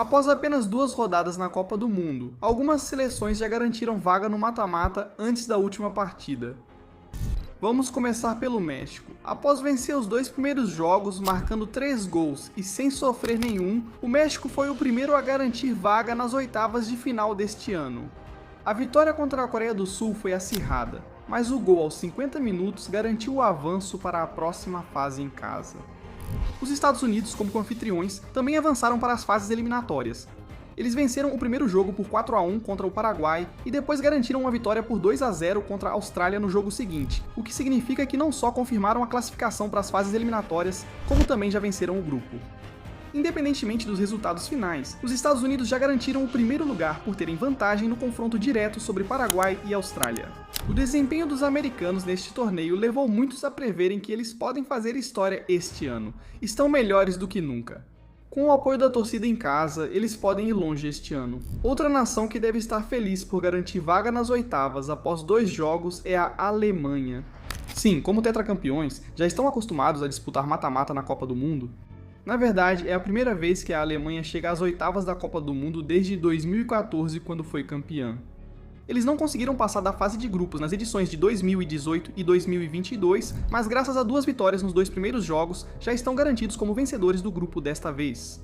Após apenas 2 rodadas na Copa do Mundo, algumas seleções já garantiram vaga no mata-mata antes da última partida. Vamos começar pelo México. Após vencer os 2 primeiros jogos, marcando 3 gols e sem sofrer nenhum, o México foi o primeiro a garantir vaga nas oitavas de final deste ano. A vitória contra a Coreia do Sul foi acirrada, mas o gol aos 50 minutos garantiu o avanço para a próxima fase em casa. Os Estados Unidos, como anfitriões, também avançaram para as fases eliminatórias. Eles venceram o primeiro jogo por 4-1 contra o Paraguai e depois garantiram uma vitória por 2-0 contra a Austrália no jogo seguinte, o que significa que não só confirmaram a classificação para as fases eliminatórias, como também já venceram o grupo. Independentemente dos resultados finais, os Estados Unidos já garantiram o primeiro lugar por terem vantagem no confronto direto sobre Paraguai e Austrália. O desempenho dos americanos neste torneio levou muitos a preverem que eles podem fazer história este ano. Estão melhores do que nunca. Com o apoio da torcida em casa, eles podem ir longe este ano. Outra nação que deve estar feliz por garantir vaga nas oitavas após 2 jogos é a Alemanha. Sim, como tetracampeões, já estão acostumados a disputar mata-mata na Copa do Mundo. Na verdade, é a primeira vez que a Alemanha chega às oitavas da Copa do Mundo desde 2014, quando foi campeã. Eles não conseguiram passar da fase de grupos nas edições de 2018 e 2022, mas graças a 2 vitórias nos 2 primeiros jogos, já estão garantidos como vencedores do grupo desta vez.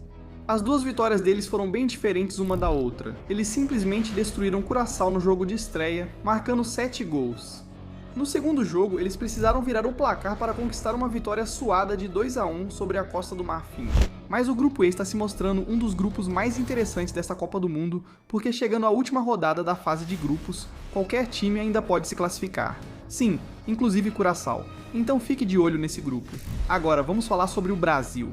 As 2 vitórias deles foram bem diferentes uma da outra. Eles simplesmente destruíram Curaçao no jogo de estreia, marcando 7 gols. No segundo jogo, eles precisaram virar o placar para conquistar uma vitória suada de 2-1 sobre a Costa do Marfim. Mas o grupo E está se mostrando um dos grupos mais interessantes desta Copa do Mundo, porque chegando à última rodada da fase de grupos, qualquer time ainda pode se classificar. Sim, inclusive Curaçao. Então fique de olho nesse grupo. Agora vamos falar sobre o Brasil.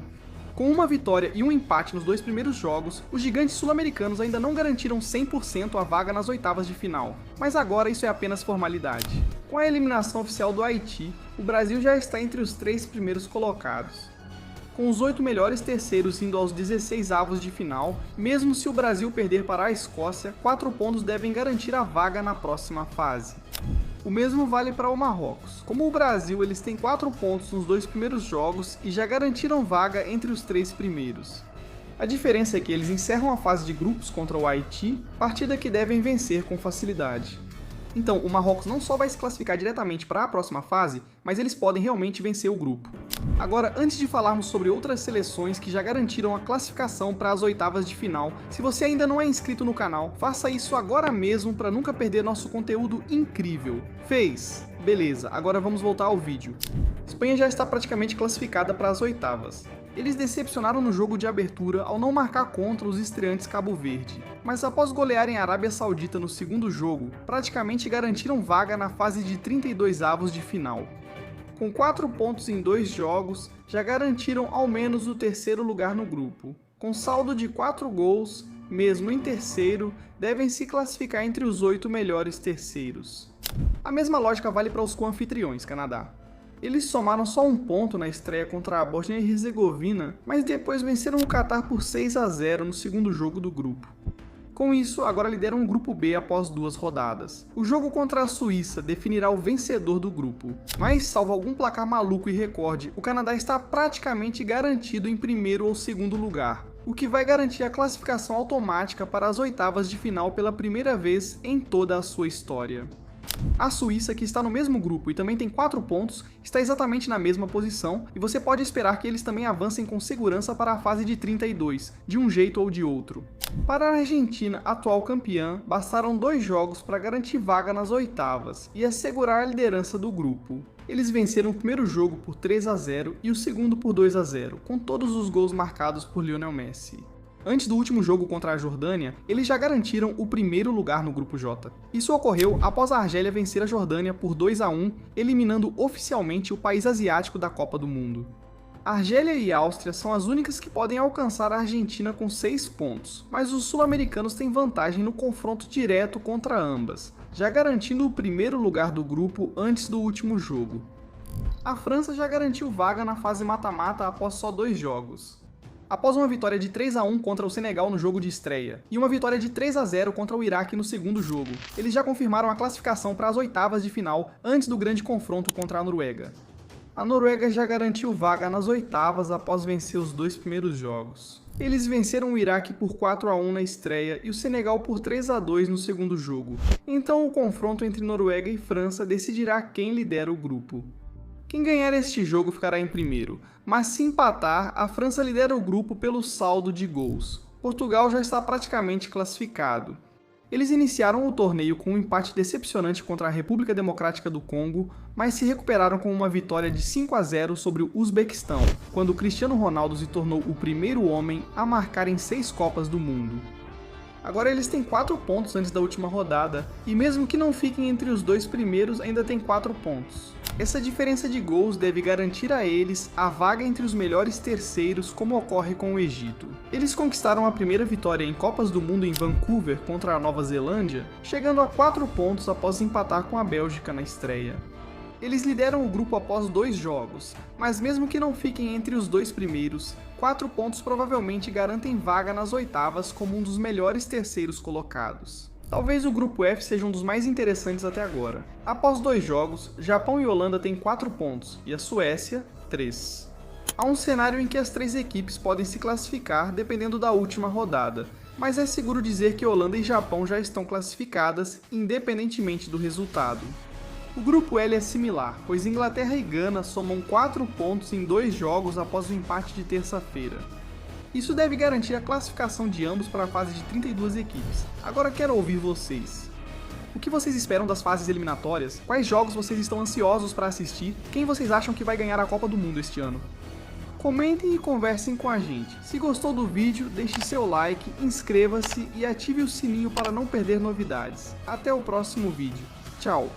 Com uma vitória e um empate nos 2 primeiros jogos, os gigantes sul-americanos ainda não garantiram 100% a vaga nas oitavas de final, mas agora isso é apenas formalidade. Com a eliminação oficial do Haiti, o Brasil já está entre os 3 primeiros colocados. Com os 8 melhores terceiros indo aos 16avos de final, mesmo se o Brasil perder para a Escócia, 4 pontos devem garantir a vaga na próxima fase. O mesmo vale para o Marrocos. Como o Brasil, eles têm 4 pontos nos 2 primeiros jogos e já garantiram vaga entre os 3 primeiros. A diferença é que eles encerram a fase de grupos contra o Haiti, partida que devem vencer com facilidade. Então, o Marrocos não só vai se classificar diretamente para a próxima fase, mas eles podem realmente vencer o grupo. Agora, antes de falarmos sobre outras seleções que já garantiram a classificação para as oitavas de final, se você ainda não é inscrito no canal, faça isso agora mesmo para nunca perder nosso conteúdo incrível. Fez? Beleza, agora vamos voltar ao vídeo. Espanha já está praticamente classificada para as oitavas. Eles decepcionaram no jogo de abertura ao não marcar contra os estreantes Cabo Verde, mas após golearem a Arábia Saudita no segundo jogo, praticamente garantiram vaga na fase de 32avos de final. Com 4 pontos em 2 jogos, já garantiram ao menos o terceiro lugar no grupo. Com saldo de 4 gols, mesmo em terceiro, devem se classificar entre os 8 melhores terceiros. A mesma lógica vale para os co-anfitriões, Canadá. Eles somaram só 1 ponto na estreia contra a Bósnia e Herzegovina, mas depois venceram o Catar por 6-0 no segundo jogo do grupo. Com isso, agora lideram o grupo B após 2 rodadas. O jogo contra a Suíça definirá o vencedor do grupo, mas salvo algum placar maluco e recorde, o Canadá está praticamente garantido em primeiro ou segundo lugar, o que vai garantir a classificação automática para as oitavas de final pela primeira vez em toda a sua história. A Suíça, que está no mesmo grupo e também tem 4 pontos, está exatamente na mesma posição, e você pode esperar que eles também avancem com segurança para a fase de 32, de um jeito ou de outro. Para a Argentina, atual campeã, bastaram 2 jogos para garantir vaga nas oitavas e assegurar a liderança do grupo. Eles venceram o primeiro jogo por 3-0 e o segundo por 2-0, com todos os gols marcados por Lionel Messi. Antes do último jogo contra a Jordânia, eles já garantiram o primeiro lugar no grupo J. Isso ocorreu após a Argélia vencer a Jordânia por 2-1, eliminando oficialmente o país asiático da Copa do Mundo. A Argélia e a Áustria são as únicas que podem alcançar a Argentina com 6 pontos, mas os sul-americanos têm vantagem no confronto direto contra ambas, já garantindo o primeiro lugar do grupo antes do último jogo. A França já garantiu vaga na fase mata-mata após só 2 jogos. Após uma vitória de 3-1 contra o Senegal no jogo de estreia, e uma vitória de 3-0 contra o Iraque no segundo jogo, eles já confirmaram a classificação para as oitavas de final antes do grande confronto contra a Noruega. A Noruega já garantiu vaga nas oitavas após vencer os 2 primeiros jogos. Eles venceram o Iraque por 4-1 na estreia e o Senegal por 3-2 no segundo jogo. Então o confronto entre Noruega e França decidirá quem lidera o grupo. Quem ganhar este jogo ficará em primeiro, mas se empatar, a França lidera o grupo pelo saldo de gols. Portugal já está praticamente classificado. Eles iniciaram o torneio com um empate decepcionante contra a República Democrática do Congo, mas se recuperaram com uma vitória de 5-0 sobre o Uzbequistão, quando Cristiano Ronaldo se tornou o primeiro homem a marcar em 6 Copas do Mundo. Agora eles têm 4 pontos antes da última rodada, e mesmo que não fiquem entre os 2 primeiros, ainda têm 4 pontos. Essa diferença de gols deve garantir a eles a vaga entre os melhores terceiros, como ocorre com o Egito. Eles conquistaram a primeira vitória em Copas do Mundo em Vancouver contra a Nova Zelândia, chegando a 4 pontos após empatar com a Bélgica na estreia. Eles lideram o grupo após 2 jogos, mas mesmo que não fiquem entre os 2 primeiros, 4 pontos provavelmente garantem vaga nas oitavas como um dos melhores terceiros colocados. Talvez o grupo F seja um dos mais interessantes até agora. Após 2 jogos, Japão e Holanda têm 4 pontos e a Suécia, 3. Há um cenário em que as 3 equipes podem se classificar dependendo da última rodada, mas é seguro dizer que Holanda e Japão já estão classificadas, independentemente do resultado. O grupo L é similar, pois Inglaterra e Gana somam 4 pontos em 2 jogos após o empate de terça-feira. Isso deve garantir a classificação de ambos para a fase de 32 equipes. Agora quero ouvir vocês. O que vocês esperam das fases eliminatórias? Quais jogos vocês estão ansiosos para assistir? Quem vocês acham que vai ganhar a Copa do Mundo este ano? Comentem e conversem com a gente. Se gostou do vídeo, deixe seu like, inscreva-se e ative o sininho para não perder novidades. Até o próximo vídeo. Tchau!